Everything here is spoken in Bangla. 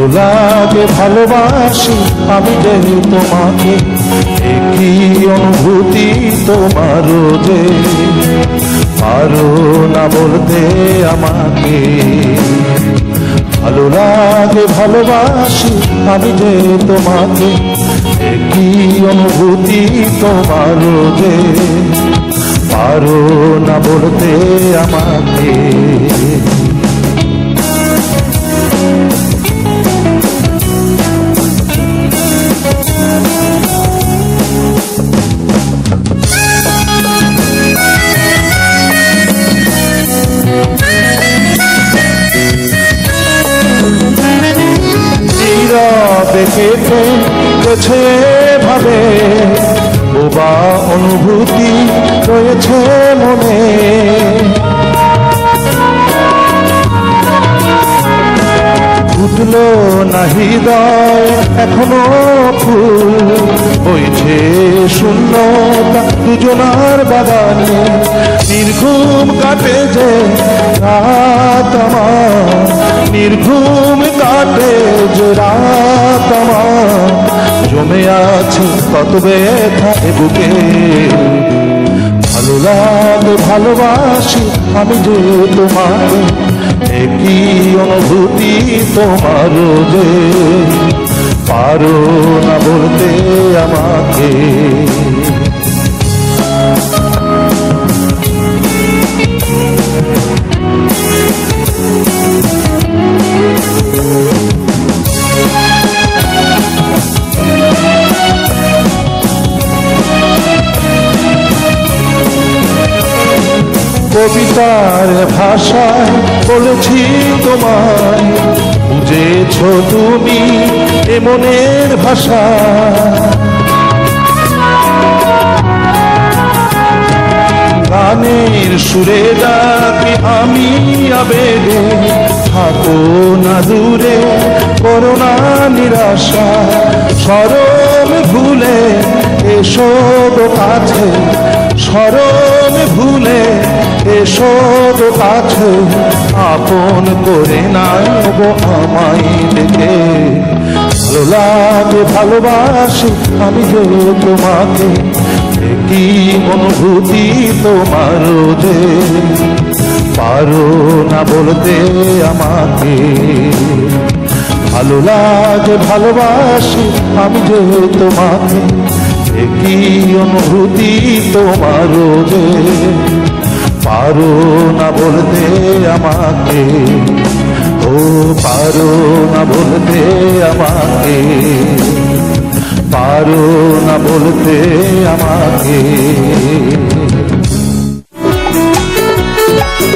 ভালো লাগে ভালোবাসি আমি যে তোমাকে, একই অনুভূতি তোমারও যে, পারো না বলতে আমাকে। ভালো লাগে ভালোবাসি আমি যে তোমাকে, একই অনুভূতি তোমারও যে, পারো না বলতে আমাকে। কেটে গেছে ভাবে বোবা অনুভূতি রয়েছে মনে, ফুটলো না হৃদয় এখনো ফুল, বইছে শূন্যতা দুজনার বাগানে। নির্ঘুম কাটে যে রাত আমার, নির্ঘুম কাটে যে রাত আমার, জমে আছে কত ব্যথা বুকে। ভালো লাগে ভালোবাসি আমি যে তোমাকে, একই অনুভূতি তোমারও যে, পারো না বলতে আমাকে। কবিতার ভাষায় বলেছি তোমায়, বুঝেছ তুমি এ মনের ভাষা। গানের সুরে ডাকি আমি আবেগে, থাকো না দূরে করো না নিরাশা। স্মরণ ভুলে এসো তো কাছে, স্মরণ ভুলে এসো তো কাছে, আপন করে নাই গো আমায় ডেকে। ভালো লাগে ভালোবাসি আমি যে তোমাকে, একই অনুভূতি তোমারও যে, পারো না বলতে আমাকে। ভালো লাগে ভালোবাসি আমি যে তোমাকে, একই অনুভূতি তোমারও যে, পারো না বলতে আমাকে। ও পারো না বলতে আমাকে, পারো না বলতে আমাকে।